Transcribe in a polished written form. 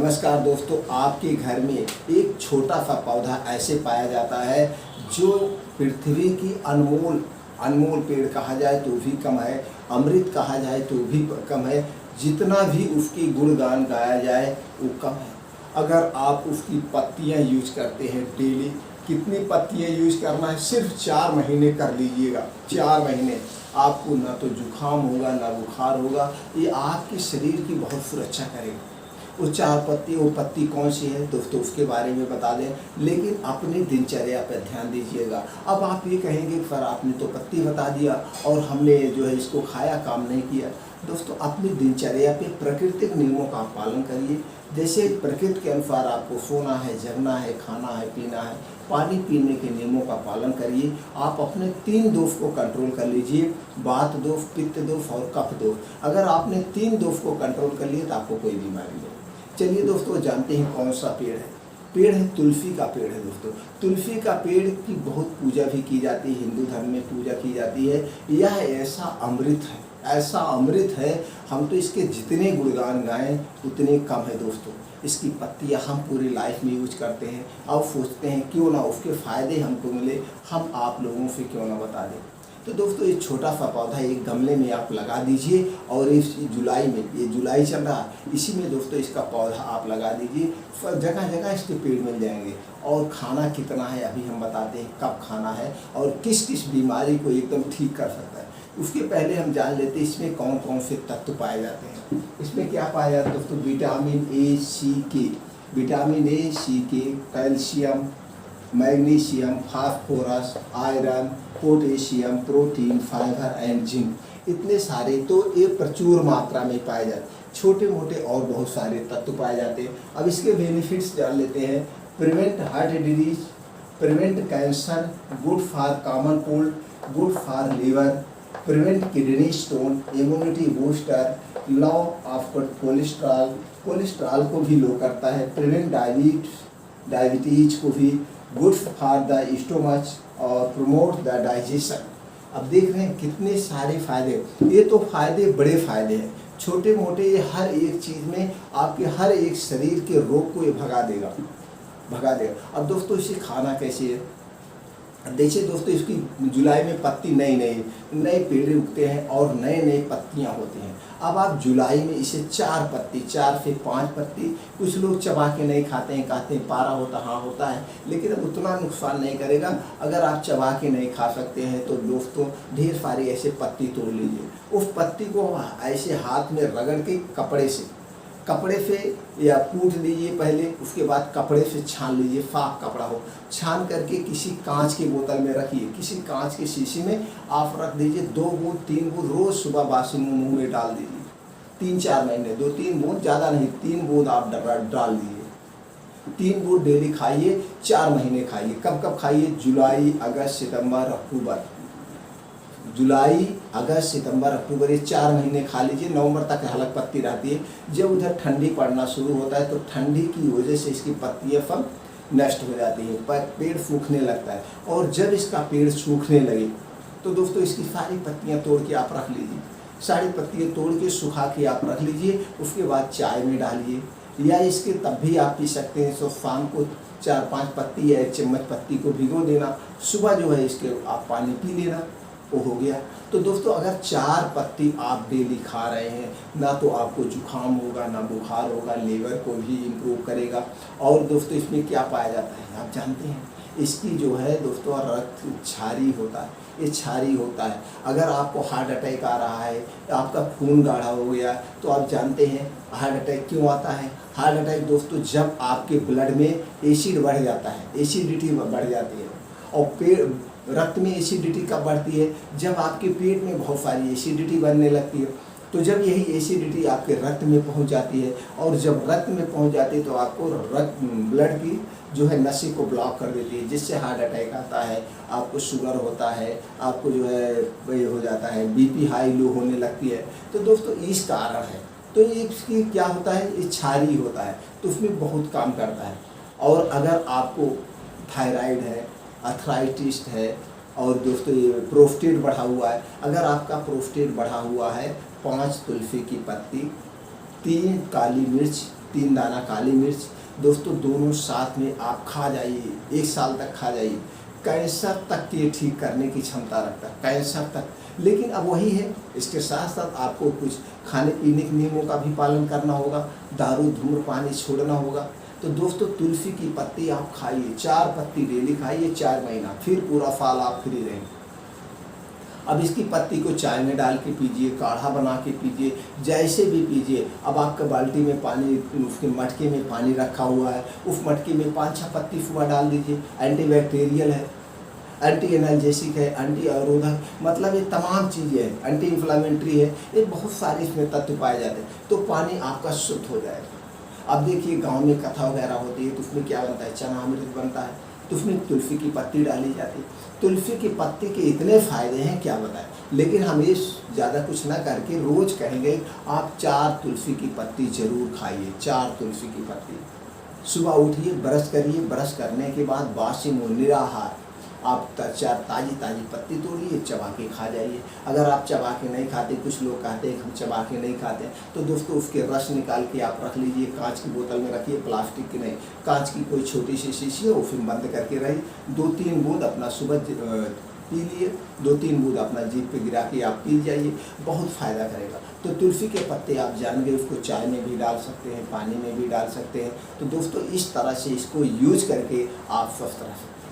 नमस्कार दोस्तों, आपके घर में एक छोटा सा पौधा ऐसे पाया जाता है जो पृथ्वी की अनमोल अनमोल पेड़ कहा जाए तो भी कम है, अमृत कहा जाए तो भी कम है। जितना भी उसकी गुणगान गाया जाए वो कम है। अगर आप उसकी पत्तियां यूज करते हैं डेली, कितनी पत्तियां यूज करना है, सिर्फ 4 महीने कर लीजिएगा। 4 महीने आपको ना तो जुकाम होगा ना बुखार होगा। ये आपके शरीर की बहुत सुरक्षा करेगा। वो 4 पत्ती, वो पत्ती कौन सी है दोस्तों उसके बारे में बता दें, लेकिन अपनी दिनचर्या पर ध्यान दीजिएगा। अब आप ये कहेंगे सर आपने तो पत्ती बता दिया और हमने जो है इसको खाया, काम नहीं किया। दोस्तों अपनी दिनचर्या पे प्राकृतिक नियमों का पालन करिए। जैसे प्रकृति के अनुसार आपको सोना है, जगना है, खाना है, पीना है, पानी पीने के नियमों का पालन करिए। आप अपने 3 दोष को कंट्रोल कर लीजिए, वात दोष, पित्त दोष और कफ दोष। अगर आपने 3 दोष को कंट्रोल कर लिए तो आपको कोई बीमारी नहीं। चलिए दोस्तों जानते हैं कौन सा पेड़ है। पेड़ है तुलसी का पेड़ है दोस्तों। तुलसी का पेड़ की बहुत पूजा भी की जाती है, हिंदू धर्म में पूजा की जाती है। यह ऐसा अमृत है, ऐसा अमृत है, हम तो इसके जितने गुणगान गाएं उतने कम है दोस्तों। इसकी पत्तियां हम पूरी लाइफ में यूज करते हैं। अब सोचते हैं क्यों ना उसके फ़ायदे हमको मिले, हम आप लोगों से क्यों ना बता दें। तो दोस्तों ये छोटा सा पौधा एक गमले में आप लगा दीजिए और इस जुलाई में, ये जुलाई चल रहा है, इसी में दोस्तों इसका पौधा आप लगा दीजिए। जगह जगह इसके पेड़ मिल जाएंगे। और खाना कितना है अभी हम बताते हैं, कब खाना है और किस किस बीमारी को एकदम ठीक कर सकता है। उसके पहले हम जान लेते हैं इसमें कौन कौन से तत्व पाए जाते हैं। इसमें क्या पाया जाता है दोस्तों, विटामिन ए, सी, के। विटामिन ए, सी, के, calcium, magnesium, phosphorus, iron, potassium, protein, fibre and zinc. इतने सारे तो ये प्रचुर मात्रा में पाए जाते हैं। छोटे मोटे और बहुत सारे तत्व पाए जाते हैं। अब इसके बेनिफिट्स जान लेते हैं। Prevent heart disease, prevent cancer, good for common cold, good for liver, prevent kidney stone, immunity booster, low of cholesterol, cholesterol को भी लो करता है, प्रिवेंट डायबिटीज को भी, गुड फॉर द स्टोमच और प्रमोट द डाइजेशन। अब देख रहे हैं कितने सारे फायदे। ये तो फायदे बड़े फायदे हैं, छोटे मोटे ये हर एक चीज़ में आपके हर एक शरीर के रोग को ये भगा देगा। अब दोस्तों इसे खाना कैसे है, देखिए दोस्तों इसकी जुलाई में पत्ती नए पेड़ उगते हैं और नए पत्तियां होती हैं। अब आप जुलाई में इसे 4 पत्ती, 4 से 5 पत्ती, कुछ लोग चबा के नहीं खाते हैं, कहते हैं पारा होता, हाँ होता है, लेकिन अब उतना नुकसान नहीं करेगा। अगर आप चबा के नहीं खा सकते हैं तो दोस्तों ढेर सारी ऐसे पत्ती तोड़ लीजिए। उस पत्ती को ऐसे हाथ में रगड़ के कपड़े से या कूट लीजिए पहले, उसके बाद कपड़े से छान लीजिए, साफ कपड़ा हो, छान करके किसी कांच की बोतल में रखिए, किसी कांच के शीशी में आप रख दीजिए। 2 बूंद 3 बूंद रोज़ सुबह बासी मुँह में डाल दीजिए। 3-4 महीने, 2-3 बूंद, ज़्यादा नहीं, 3 बूंद आप डाल दीजिए। 3 बूंद डेली खाइए, 4 महीने खाइए। कब खाइए, जुलाई, अगस्त, सितंबर, अक्टूबर। जुलाई, अगस्त, सितंबर, अक्टूबर, ये 4 महीने खा लीजिए। नवंबर तक हलक पत्ती रहती है। जब उधर ठंडी पड़ना शुरू होता है तो ठंडी की वजह से इसकी पत्तियां सब नष्ट हो जाती हैं, पेड़ सूखने लगता है। और जब इसका पेड़ सूखने लगे तो दोस्तों इसकी सारी पत्तियां तोड़ के आप रख लीजिए। सारी पत्तियां तोड़ के सुखा के आप रख लीजिए। उसके बाद चाय में डालिए, या इसके तब भी आप पी सकते हैं। तो शाम को 4-5 पत्ती या 1 चम्मच पत्ती को भिगो देना, सुबह जो है इसके आप पानी पी लेना, वो हो गया। तो दोस्तों अगर 4 पत्ती आप डेली खा रहे हैं, ना तो आपको जुकाम होगा, ना बुखार होगा, लीवर को भी इम्प्रूव करेगा। और दोस्तों इसमें क्या पाया जाता है आप जानते हैं, इसकी जो है दोस्तों रक्त क्षारी होता है, ये क्षारी होता है। अगर आपको हार्ट अटैक आ रहा है, आपका खून गाढ़ा हो गया, तो आप जानते हैं हार्ट अटैक क्यों आता है। हार्ट अटैक दोस्तों जब आपके ब्लड में एसिड बढ़ जाता है, एसिडिटी बढ़ जाती है। और रक्त में एसिडिटी कब बढ़ती है, जब आपके पेट में बहुत सारी एसिडिटी बनने लगती है। तो जब यही एसिडिटी आपके रक्त में पहुंच जाती है, और जब रक्त में पहुंच जाती है तो आपको ब्लड की जो है नसें को ब्लॉक कर देती है, जिससे हार्ट अटैक आता है, आपको शुगर होता है, आपको जो है वही हो जाता है, बीपी हाई लो होने लगती है। तो दोस्तों इस कारण है। तो इसकी क्या होता है, ये क्षारी होता है, तो उसमें बहुत काम करता है। और अगर आपको थायराइड है, अर्थराइटिस है, और दोस्तों ये प्रोस्टेट बढ़ा हुआ है, अगर आपका प्रोस्टेट बढ़ा हुआ है, 5 तुलसी की पत्ती, 3 काली मिर्च, 3 दाना काली मिर्च, दोस्तों दोनों साथ में आप खा जाइए, 1 साल तक खा जाइए। कैंसर तक ये ठीक करने की क्षमता रखता है, कैंसर तक। लेकिन अब वही है, इसके साथ साथ आपको कुछ खाने पीने के नियमों का भी पालन करना होगा, दारू धूम्रपान छोड़ना होगा। तो दोस्तों तुलसी की पत्ती आप खाइए, 4 पत्ती डेली खाइए 4 महीना, फिर पूरा साल आप फ्री रहेंगे। अब इसकी पत्ती को चाय में डाल के पीजिए, काढ़ा बना के पीजिए, जैसे भी पीजिए। अब आपका बाल्टी में पानी, उसके मटके में पानी रखा हुआ है, उस मटके में 5-6 पत्ती फुआ डाल दीजिए। एंटीबैक्टीरियल है, एंटी एनाल्जेसिक है, एंटी अवरोधक, मतलब ये तमाम चीज़ें हैं, एंटी इन्फ्लामेटरी है, ये बहुत सारे इसमें तत्व पाए जाते हैं। तो पानी आपका शुद्ध हो जाएगा। अब देखिए गांव में कथा वगैरह होती है तो उसमें क्या बनता है, चना अमृत बनता है, तो उसमें तुलसी की पत्ती डाली जाती है। तुलसी की पत्ती के इतने फ़ायदे हैं क्या बताएं। लेकिन हम ये ज़्यादा कुछ ना करके रोज़ कहेंगे आप 4 तुलसी की पत्ती ज़रूर खाइए, 4 तुलसी की पत्ती। सुबह उठिए, ब्रश करिए, ब्रश करने के बाद बासी मुँह निराहार आप 4 ताज़ी पत्ती तोड़िए, चबा के खा जाइए। अगर आप चबा के नहीं खाते, कुछ लोग कहते हैं हम चबा के नहीं खाते, तो दोस्तों उसके रस निकाल के आप रख लीजिए, कांच की बोतल में रखिए, प्लास्टिक की नहीं, कांच की कोई छोटी सी शीशी हो, फिर बंद करके रही। 2-3 बूंद अपना सुबह पी लिए, 2-3 बूंद अपना जीभ पे गिरा के आप पी जाइए, बहुत फ़ायदा करेगा। तो तुलसी के पत्ते आप जान गए, उसको चाय में भी डाल सकते हैं, पानी में भी डाल सकते हैं। तो दोस्तों इस तरह से इसको यूज करके आप स्वस्थ रह सकते हैं।